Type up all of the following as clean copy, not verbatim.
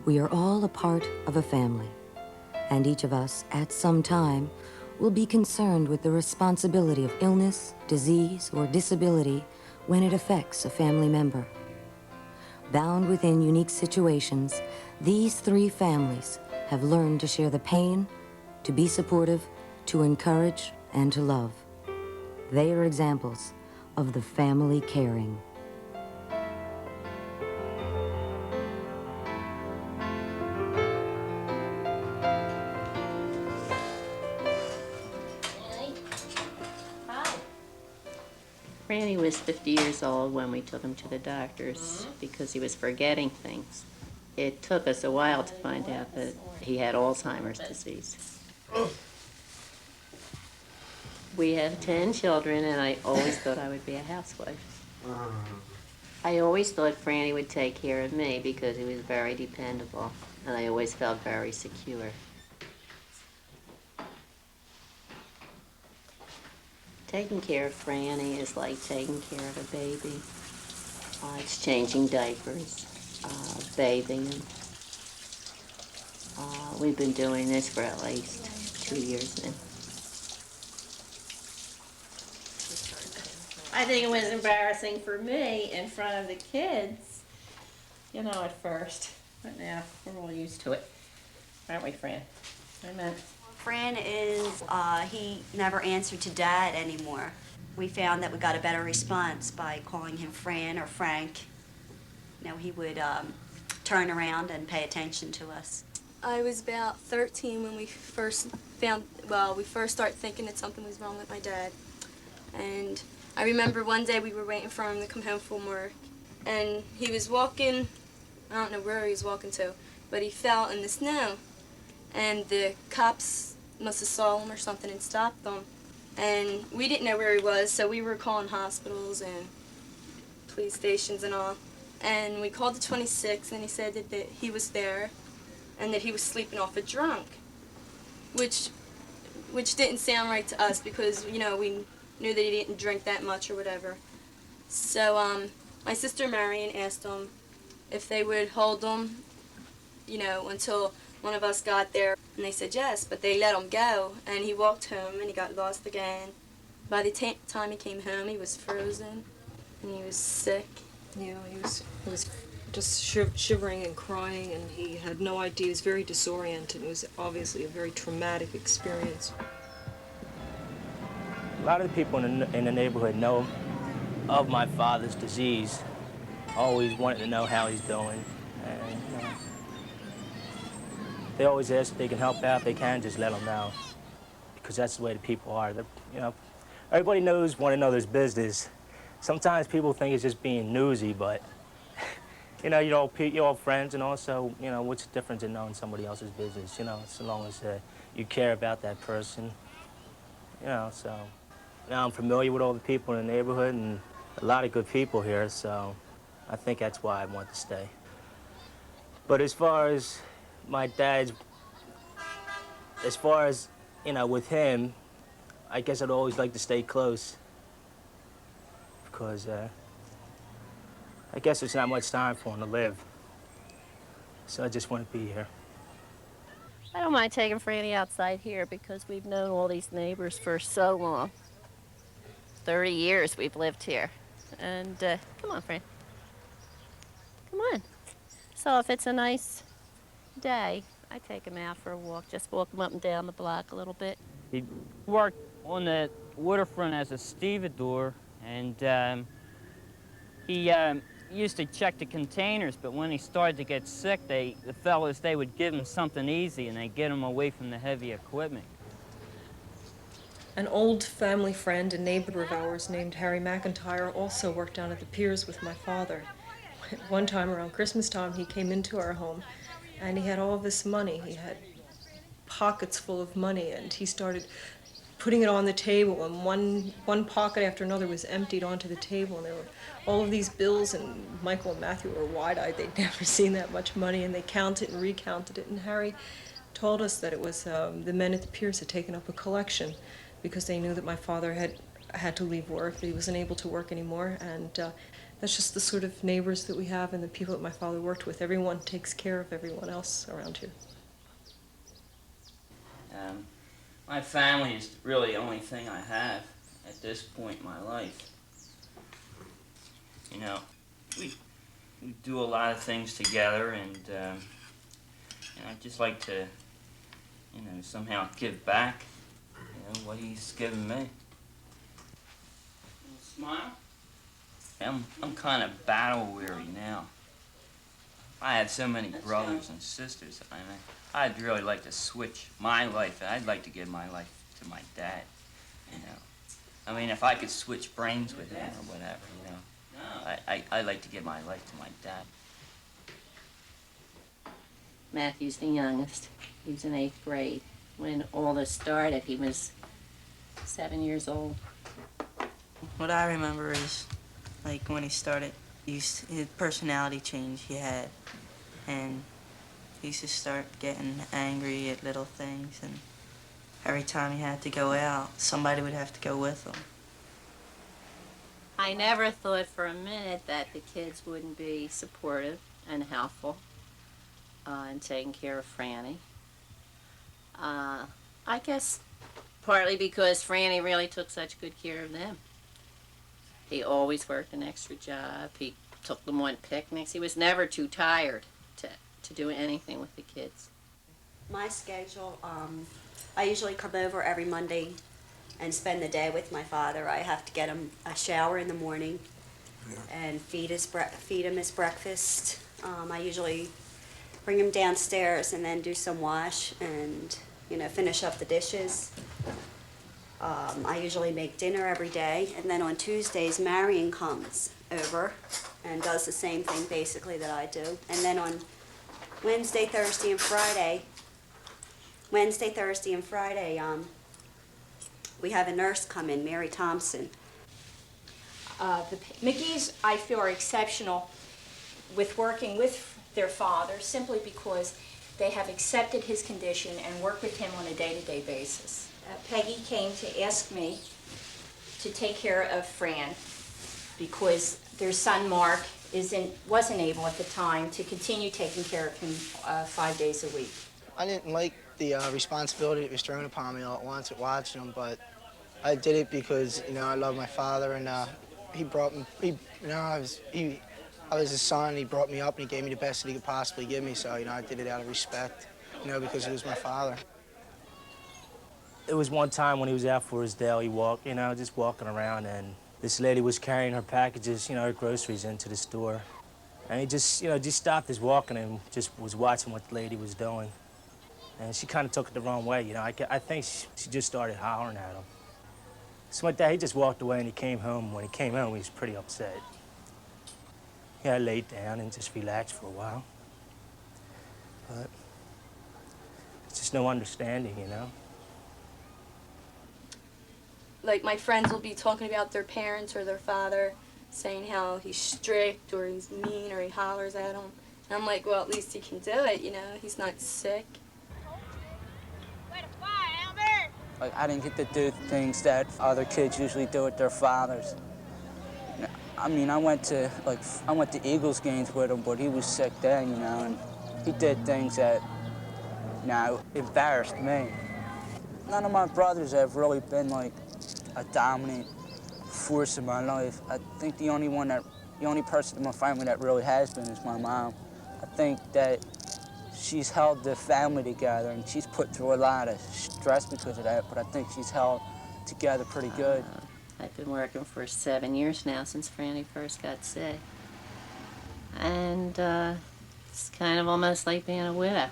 We are all a part of a family, and each of us, at some time, will be concerned with the responsibility of illness, disease, or disability when it affects a family member. Bound within unique situations, these three families have learned to share the pain, to be supportive, to encourage, and to love. They are examples of the family caring. Franny was 50 years old when we took him to the doctors because he was forgetting things. It took us a while to find out that he had Alzheimer's disease. We have 10 children, and I always thought I would be a housewife. I always thought Franny would take care of me because he was very dependable, and I always felt very secure. Taking care of Franny is like taking care of a baby. It's changing diapers, bathing him. We've been doing this for at least 2 years now. I think it was embarrassing for me in front of the kids, you know, at first. But now we're all used to it. Aren't we, Fran? Amen. Fran is, he never answered to Dad anymore. We found that we got a better response by calling him Fran or Frank. You know, he would turn around and pay attention to us. I was about 13 when we first started thinking that something was wrong with my dad. And I remember one day we were waiting for him to come home from work. And he was walking, I don't know where he was walking to, but he fell in the snow. And the cops must have saw him or something and stopped them. And we didn't know where he was, so we were calling hospitals and police stations and all. And we called the 26, and he said that he was there and that he was sleeping off a drunk, which didn't sound right to us because, you know, we knew that he didn't drink that much or whatever. So my sister Marion asked them if they would hold him, you know, until one of us got there, and they said yes, but they let him go, and he walked home, and he got lost again. By the time he came home, he was frozen, and he was sick. Yeah, he was just shivering and crying, and he had no idea. He was very disoriented. It was obviously a very traumatic experience. A lot of the people in the neighborhood know of my father's disease, always wanted to know how he's doing, and they always ask if they can help out. If they can, just let them know, because that's the way the people are. You know, everybody knows one another's business. Sometimes people think it's just being newsy, but you know, you're all friends, and also, you know, what's the difference in knowing somebody else's business? You know, so long as you care about that person. You know, so now I'm familiar with all the people in the neighborhood and a lot of good people here, so I think that's why I want to stay. But as far as my dad's, you know, with him, I guess I'd always like to stay close because I guess there's not much time for him to live. So I just want to be here. I don't mind taking Franny outside here because we've known all these neighbors for so long. 30 years we've lived here. And come on, Fran. Come on. So if it's a nice day, I take him out for a walk, just walk him up and down the block a little bit. He worked on the waterfront as a stevedore, and he used to check the containers, but when he started to get sick, the fellas, they would give him something easy, and they'd get him away from the heavy equipment. An old family friend and neighbor of ours named Harry McIntyre also worked down at the piers with my father. One time around Christmas time, he came into our home, and he had all this money. He had pockets full of money, and he started putting it on the table, and one pocket after another was emptied onto the table, and there were all of these bills, and Michael and Matthew were wide-eyed. They'd never seen that much money, and they counted and recounted it, and Harry told us that it was the men at the piers had taken up a collection because they knew that my father had to leave work, that he wasn't able to work anymore, and That's just the sort of neighbors that we have and the people that my father worked with. Everyone takes care of everyone else around here. My family is really the only thing I have at this point in my life. You know, we do a lot of things together, and I'd just like to, you know, somehow give back, you know, what he's given me. Smile. I'm kind of battle weary now. I have so many brothers and sisters. I'd really like to switch my life. I'd like to give my life to my dad, you know. I mean, if I could switch brains with him or whatever, you know. I'd like to give my life to my dad. Matthew's the youngest. He was in 8th grade. When all this started, he was 7 years old. What I remember is, like, when he started, his personality change he had, and he used to start getting angry at little things, and every time he had to go out, somebody would have to go with him. I never thought for a minute that the kids wouldn't be supportive and helpful in taking care of Franny. I guess partly because Franny really took such good care of them. He always worked an extra job. He took them on picnics. He was never too tired to do anything with the kids. My schedule, I usually come over every Monday and spend the day with my father. I have to get him a shower in the morning and feed him his breakfast. I usually bring him downstairs and then do some wash and, you know, finish up the dishes. I usually make dinner every day, and then on Tuesdays, Marion comes over and does the same thing basically that I do. And then on Wednesday, Thursday, and Friday, we have a nurse come in, Mary Thompson. The McGee's, I feel, are exceptional with working with their father simply because they have accepted his condition and work with him on a day-to-day basis. Peggy came to ask me to take care of Fran because their son Mark wasn't able at the time to continue taking care of him 5 days a week. I didn't like the responsibility that was thrown upon me all at once at watching him, but I did it because, you know, I love my father, and he brought me, I was his son. He brought me up and he gave me the best that he could possibly give me, so, you know, I did it out of respect, you know, because he was my father. It was one time when he was out for his daily walk, you know, just walking around, and this lady was carrying her packages, you know, her groceries into the store. And he just, you know, just stopped his walking and just was watching what the lady was doing. And she kind of took it the wrong way, you know. I think she just started hollering at him. So like that, he just walked away and he came home. When he came home, he was pretty upset. Yeah, I laid down and just relaxed for a while. But it's just no understanding, you know. Like, my friends will be talking about their parents or their father, saying how he's strict or he's mean or he hollers at them. And I'm like, well, at least he can do it, you know. He's not sick. Like, I didn't get to do things that other kids usually do with their fathers. I mean, I went to Eagles games with him, but he was sick then, you know, and he did things that, you know, embarrassed me. None of my brothers have really been, like, a dominant force in my life. I think the only person in my family that really has been is my mom. I think that she's held the family together, and she's put through a lot of stress because of that, but I think she's held together pretty good. I've been working for 7 years now since Franny first got sick. And it's kind of almost like being a widow.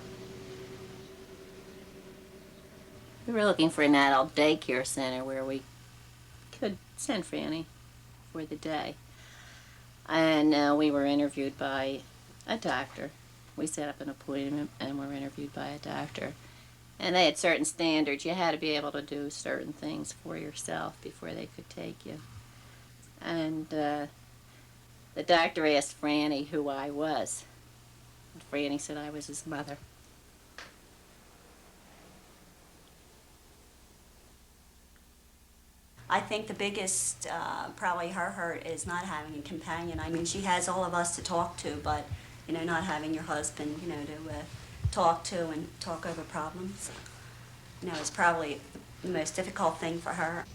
We were looking for an adult daycare center where we could send Franny for the day. And we were interviewed by a doctor. We set up an appointment and were interviewed by a doctor. And they had certain standards. You had to be able to do certain things for yourself before they could take you. And the doctor asked Franny who I was. And Franny said I was his mother. I think the biggest, probably her hurt is not having a companion. I mean, she has all of us to talk to, but, you know, not having your husband, you know, to talk to and talk over problems, you know, is probably the most difficult thing for her.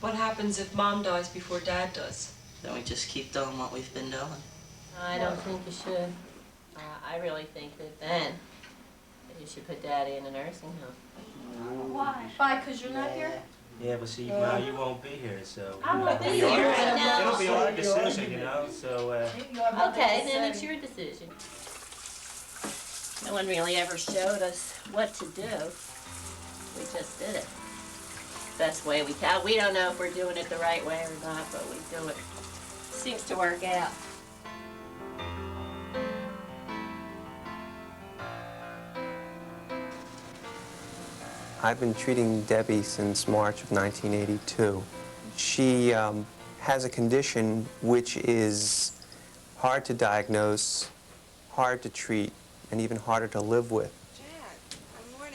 What happens if Mom dies before Dad does? Then we just keep doing what we've been doing. I don't think you should. I really think that then you should put Daddy in a nursing home. Why? Why? Because you're not here? Yeah, but see, now you won't be here, so... I won't be here right now. It'll be our decision, you know, so... Okay, then it's your decision. No one really ever showed us what to do. We just did it. Best way we can. We don't know if we're doing it the right way or not, but we do it. Seems to work out. I've been treating Debbie since March of 1982. She has a condition which is hard to diagnose, hard to treat, and even harder to live with.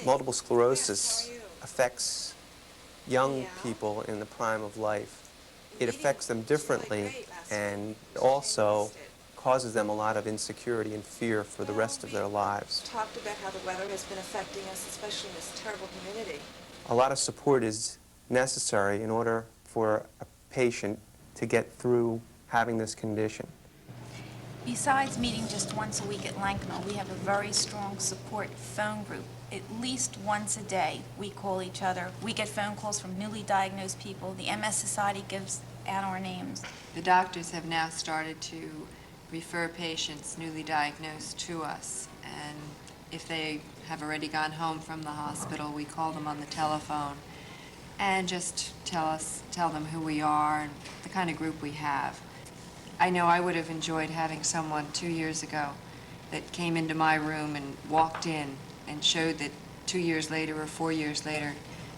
Multiple sclerosis affects young people in the prime of life. It affects them differently and also causes them a lot of insecurity and fear for the rest of their lives. Talked about how the weather has been affecting us, especially in this terrible humidity. A lot of support is necessary in order for a patient to get through having this condition. Besides meeting just once a week at Lankner, we have a very strong support phone group. At least once a day, we call each other. We get phone calls from newly diagnosed people. The MS Society gives out our names. The doctors have now started to refer patients newly diagnosed to us, and if they have already gone home from the hospital, we call them on the telephone and just tell them who we are and the kind of group we have. I know I would have enjoyed having someone 2 years ago that came into my room and walked in and showed that 2 years later or 4 years later,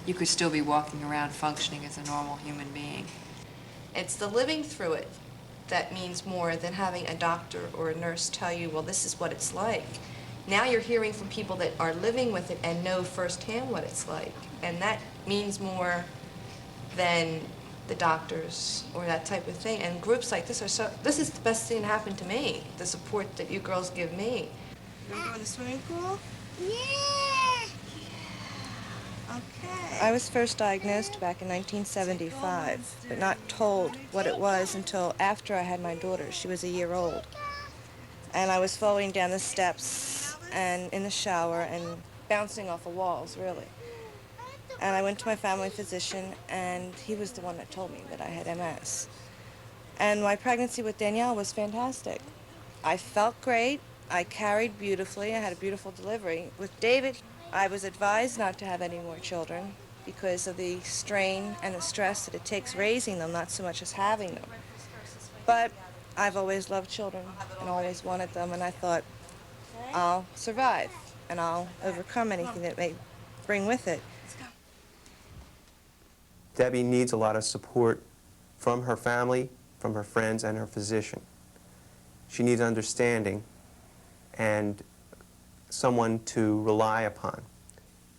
you could still be walking around functioning as a normal human being. It's the living through it that means more than having a doctor or a nurse tell you, well, this is what it's like. Now you're hearing from people that are living with it and know firsthand what it's like. And that means more than the doctors or that type of thing. And groups like this this is the best thing that happened to me, the support that you girls give me. You want to go in the swimming pool? Yeah. Okay. I was first diagnosed back in 1975, but not told what it was until after I had my daughter. She was a year old. And I was falling down the steps and in the shower and bouncing off the walls, really. And I went to my family physician, and he was the one that told me that I had MS. And my pregnancy with Danielle was fantastic. I felt great. I carried beautifully. I had a beautiful delivery. With David, I was advised not to have any more children because of the strain and the stress that it takes raising them, not so much as having them. But I've always loved children and always wanted them, and I thought, I'll survive and I'll overcome anything that may bring with it. Debbie needs a lot of support from her family, from her friends, and her physician. She needs understanding and someone to rely upon.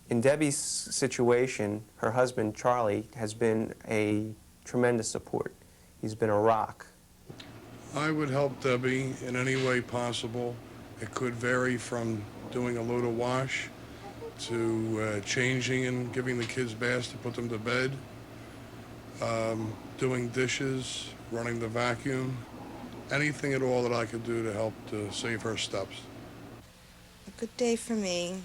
In Debbie's situation, her husband, Charlie, has been a tremendous support. He's been a rock. I would help Debbie in any way possible. It could vary from doing a load of wash to changing and giving the kids baths to put them to bed, doing dishes, running the vacuum, anything at all that I could do to help to save her steps. A good day for me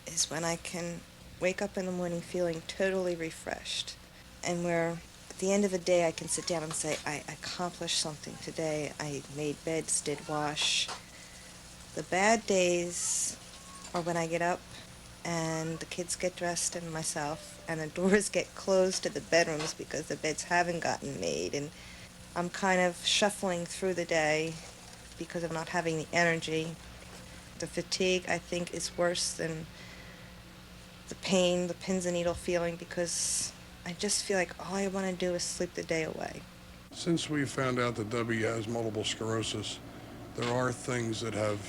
is when I can wake up in the morning feeling totally refreshed, and where at the end of the day I can sit down and say, I accomplished something today. I made beds, did wash. The bad days are when I get up and the kids get dressed and myself, and the doors get closed to the bedrooms because the beds haven't gotten made, and I'm kind of shuffling through the day because of not having the energy. The fatigue, I think, is worse than the pain, the pins and needle feeling, because I just feel like all I want to do is sleep the day away. Since we found out that Debbie has multiple sclerosis, there are things that have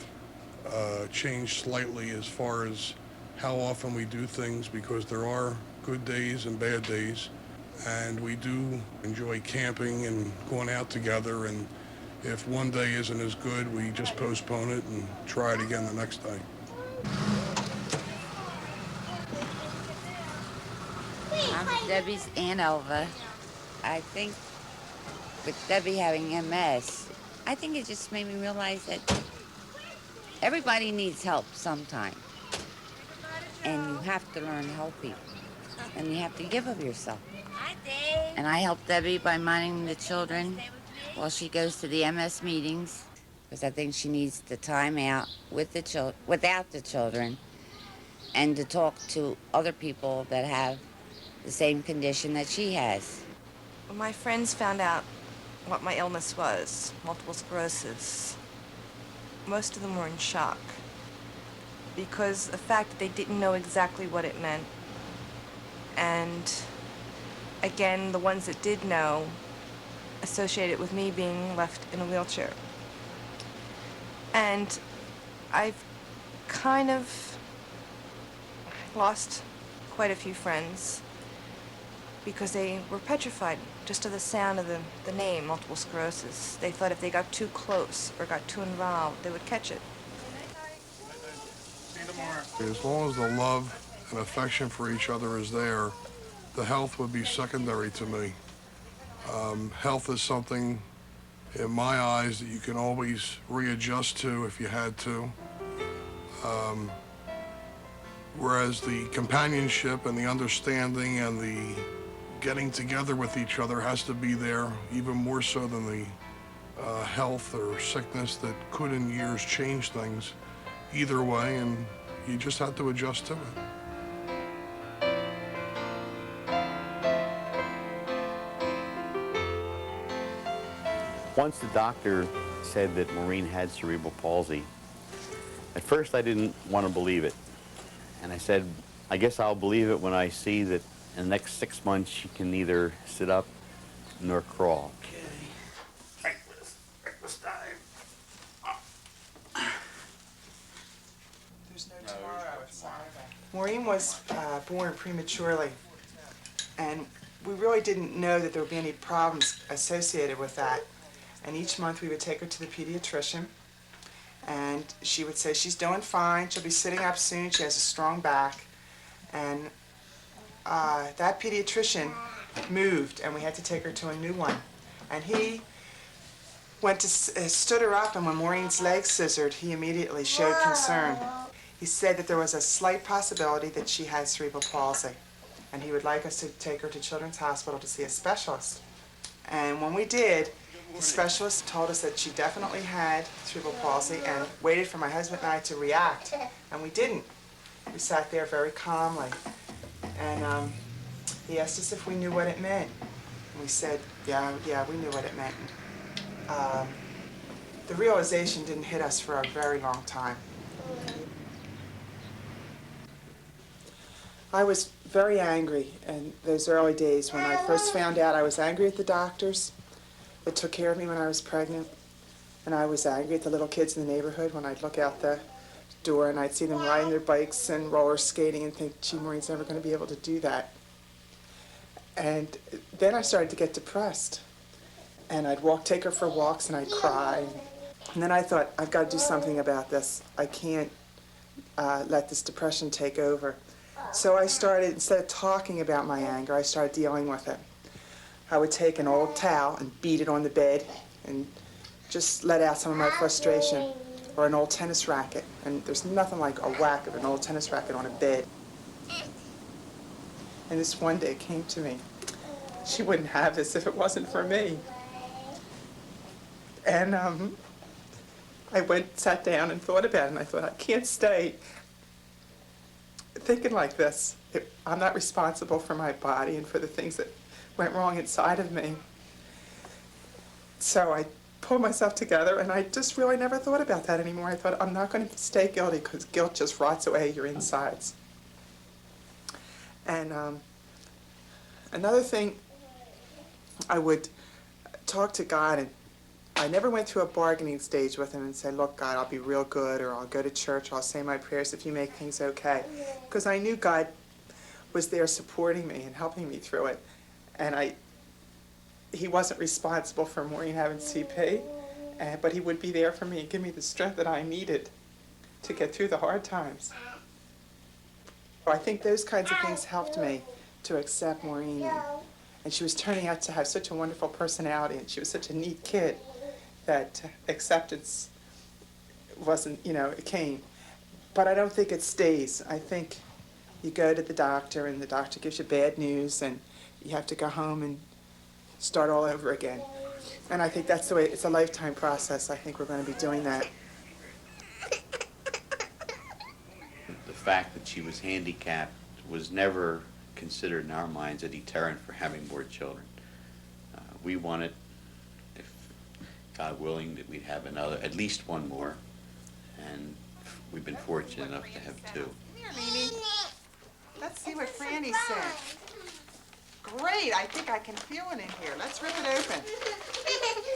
changed slightly as far as how often we do things, because there are good days and bad days. And we do enjoy camping and going out together, and if one day isn't as good, we just postpone it and try it again the next day. I'm Debbie's Aunt Elva. I think with Debbie having MS, I think it just made me realize that everybody needs help sometime. And you have to learn to help people. And you have to give of yourself. And I help Debbie by minding the children while she goes to the MS meetings, because I think she needs the time out with the without the children, and to talk to other people that have the same condition that she has. When my friends found out what my illness was, multiple sclerosis, most of them were in shock, because the fact that they didn't know exactly what it meant. And again, the ones that did know associated with me being left in a wheelchair. And I've kind of lost quite a few friends because they were petrified just to the sound of the name, multiple sclerosis. They thought if they got too close or got too involved, they would catch it. As long as the love and affection for each other is there, the health would be secondary to me. Health is something, in my eyes, that you can always readjust to if you had to. Whereas the companionship and the understanding and the getting together with each other has to be there, even more so than the health or sickness that could in years change things either way, and you just have to adjust to it. Once the doctor said that Maureen had cerebral palsy, at first I didn't want to believe it. And I said, I guess I'll believe it when I see that in the next 6 months she can neither sit up nor crawl. Breakfast time. There's no tomorrow, it's Saturday. Maureen was born prematurely, and we really didn't know that there would be any problems associated with that. And each month we would take her to the pediatrician, and she would say, she's doing fine, she'll be sitting up soon, she has a strong back. And that pediatrician moved, and we had to take her to a new one. And he went to, stood her up, and when Maureen's legs scissored, he immediately showed concern. He said that there was a slight possibility that she had cerebral palsy, and he would like us to take her to Children's Hospital to see a specialist. And when we did, the specialist told us that she definitely had cerebral palsy and waited for my husband and I to react, and we didn't. We sat there very calmly, and he asked us if we knew what it meant. And we said, yeah, we knew what it meant. The realization didn't hit us for a very long time. I was very angry in those early days. When I first found out, I was angry at the doctors that took care of me when I was pregnant. And I was angry at the little kids in the neighborhood when I'd look out the door and I'd see them riding their bikes and roller skating and think, gee, Maureen's never going to be able to do that. And then I started to get depressed. And I'd take her for walks and I'd cry. And then I thought, I've got to do something about this. I can't let this depression take over. So I started, instead of talking about my anger, I started dealing with it. I would take an old towel and beat it on the bed and just let out some of my frustration, or an old tennis racket. And there's nothing like a whack of an old tennis racket on a bed. And this one day came to me. She wouldn't have this if it wasn't for me. And I sat down and thought about it, and I thought, I can't stay thinking like this. I'm not responsible for my body and for the things that went wrong inside of me. So I pulled myself together, and I just really never thought about that anymore. I thought, I'm not going to stay guilty, because guilt just rots away your insides. And another thing, I would talk to God, and I never went through a bargaining stage with him and said, look, God, I'll be real good, or I'll go to church, or I'll say my prayers if you make things okay. Because I knew God was there supporting me and helping me through it. And he wasn't responsible for Maureen having CP, but he would be there for me and give me the strength that I needed to get through the hard times. I think those kinds of things helped me to accept Maureen. And she was turning out to have such a wonderful personality, and she was such a neat kid that acceptance wasn't, it came. But I don't think it stays. I think you go to the doctor, and the doctor gives you bad news, and you have to go home and start all over again. And I think that's the way, it's a lifetime process. I think we're going to be doing that. The fact that she was handicapped was never considered in our minds a deterrent for having more children. We wanted, if God willing, that we'd have at least one more, and we've been fortunate enough to have two. Here, Mimi. Let's see what Franny said. Great, I think I can feel it in here. Let's rip it open.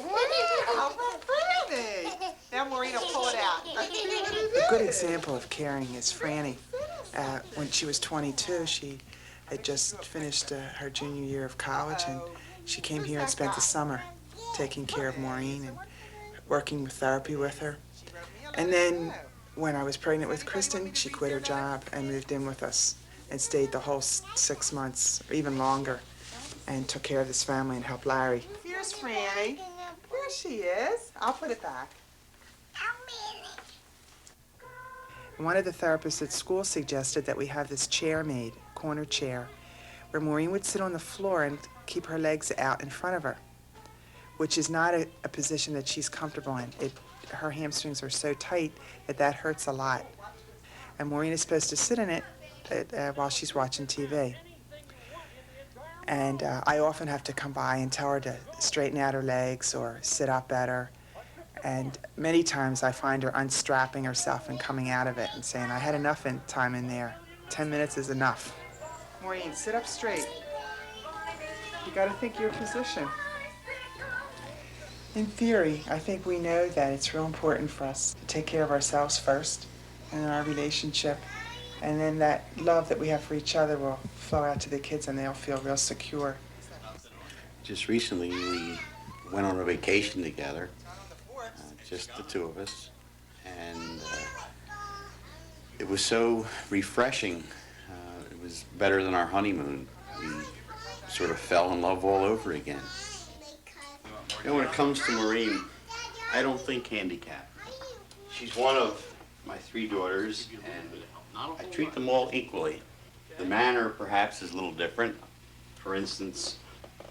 Wow, Franny! Now Maureen will pull it out. A good example of caring is Franny. When she was 22, she had just finished her junior year of college, and she came here and spent the summer taking care of Maureen and working with therapy with her. And then when I was pregnant with Kristen, she quit her job and moved in with us and stayed the whole 6 months, or even longer, and took care of this family and helped Larry. Here's Franny. There she is. I'll put it back. One of the therapists at school suggested that we have this chair made, corner chair, where Maureen would sit on the floor and keep her legs out in front of her, which is not a position that she's comfortable in. Her hamstrings are so tight that hurts a lot. And Maureen is supposed to sit in it while she's watching TV. And I often have to come by and tell her to straighten out her legs or sit up better. And many times I find her unstrapping herself and coming out of it and saying, I had enough time in there. 10 minutes is enough. Maureen, sit up straight. You gotta think your position. In theory, I think we know that it's real important for us to take care of ourselves first and in our relationship. And then that love that we have for each other will flow out to the kids and they'll feel real secure. Just recently, we went on a vacation together, just the two of us, and it was so refreshing. It was better than our honeymoon. We sort of fell in love all over again. You know, when it comes to Maureen, I don't think handicap. She's one of my 3 daughters, and I treat them all equally. The manner, perhaps, is a little different. For instance,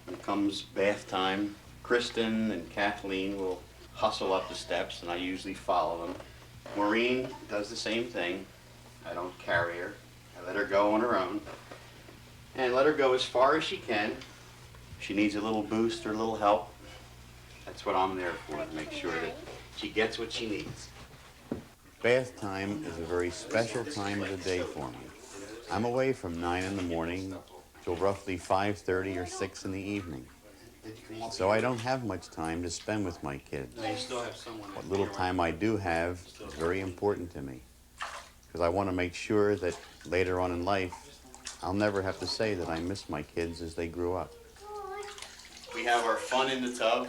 when it comes bath time, Kristen and Kathleen will hustle up the steps, and I usually follow them. Maureen does the same thing. I don't carry her. I let her go on her own, and let her go as far as she can. If she needs a little boost or a little help, that's what I'm there for, to make sure that she gets what she needs. Bath time is a very special time of the day for me. I'm away from 9 in the morning till roughly 5:30 or 6 in the evening. So I don't have much time to spend with my kids. What little time I do have is very important to me, because I want to make sure that later on in life, I'll never have to say that I miss my kids as they grew up. We have our fun in the tub,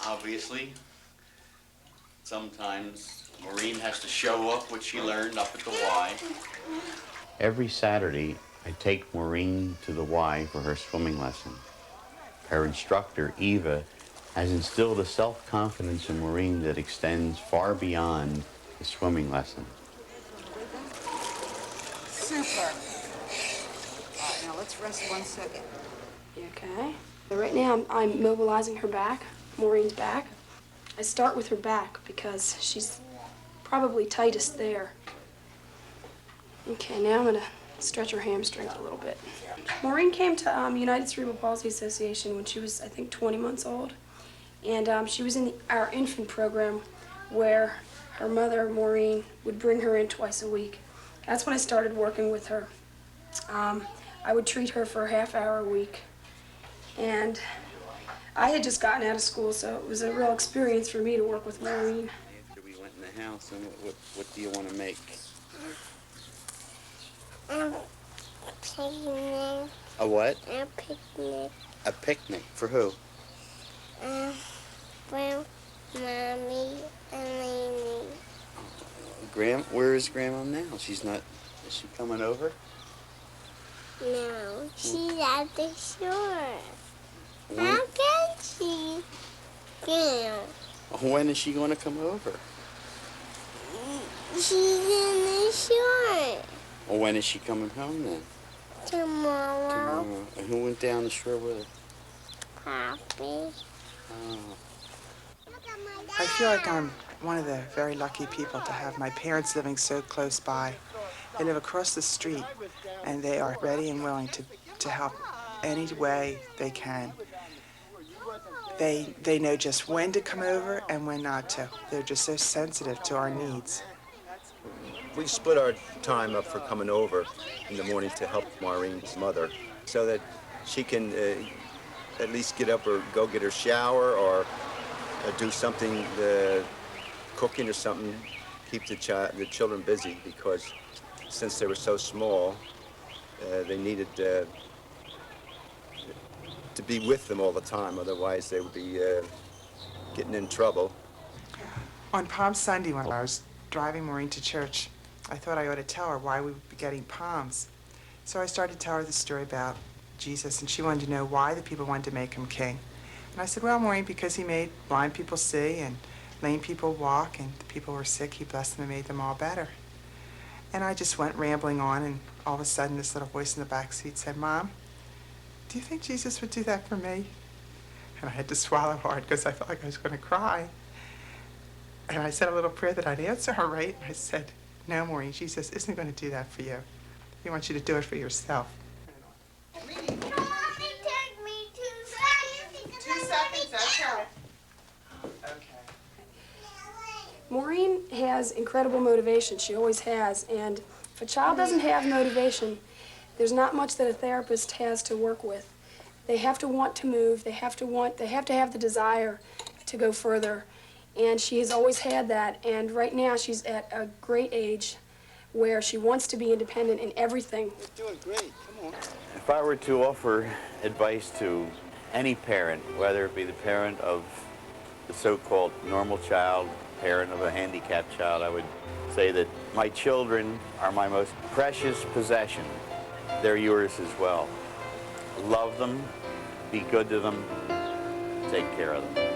obviously. Sometimes Maureen has to show up what she learned up at the Y. Every Saturday, I take Maureen to the Y for her swimming lesson. Her instructor, Eva, has instilled a self-confidence in Maureen that extends far beyond the swimming lesson. Super. All right, now let's rest 1 second. Okay. Right now I'm mobilizing her back, Maureen's back. I start with her back because she's probably tightest there. Okay, now I'm gonna stretch her hamstrings a little bit. Maureen came to United Cerebral Palsy Association when she was, I think, 20 months old. And she was in our infant program where her mother, Maureen, would bring her in twice a week. That's when I started working with her. I would treat her for a half hour a week. And I had just gotten out of school, so it was a real experience for me to work with Maureen. After we went in the house, and what do you want to make? Picnic. A what? A picnic. A picnic. For who? For Mommy and Lainey. Where is Grandma now? She's not, is she coming over? No, she's at the shore. When, How can she? Yeah. when is she going to come over? She's in the shore. Well, when is she coming home then? Tomorrow. Tomorrow. And who went down the shore with her? Papi. Oh. I feel like I'm one of the very lucky people to have my parents living so close by. They live across the street, and they are ready and willing to help any way they can. They know just when to come over and when not to. They're just so sensitive to our needs. We split our time up for coming over in the morning to help Maureen's mother so that she can at least get up or go get her shower or do something, cooking or something, keep the children busy, because since they were so small, they needed to be with them all the time, otherwise they would be getting in trouble. On Palm Sunday, when I was driving Maureen to church, I thought I ought to tell her why we would be getting palms. So I started to tell her the story about Jesus, and she wanted to know why the people wanted to make him king. And I said, well, Maureen, because he made blind people see and lame people walk, and the people who were sick, he blessed them and made them all better. And I just went rambling on, and all of a sudden this little voice in the back seat said, Mom, do you think Jesus would do that for me? And I had to swallow hard because I felt like I was going to cry. And I said a little prayer that I'd answer her right. And I said, no, Maureen, Jesus isn't going to do that for you. He wants you to do it for yourself. Maureen has incredible motivation. She always has. And if a child doesn't have motivation, there's not much that a therapist has to work with. They have to want to move. They have to have the desire to go further. And she has always had that. And right now she's at a great age where she wants to be independent in everything. You're doing great. Come on. If I were to offer advice to any parent, whether it be the parent of the so-called normal child, parent of a handicapped child, I would say that my children are my most precious possession. They're yours as well. Love them, be good to them, take care of them.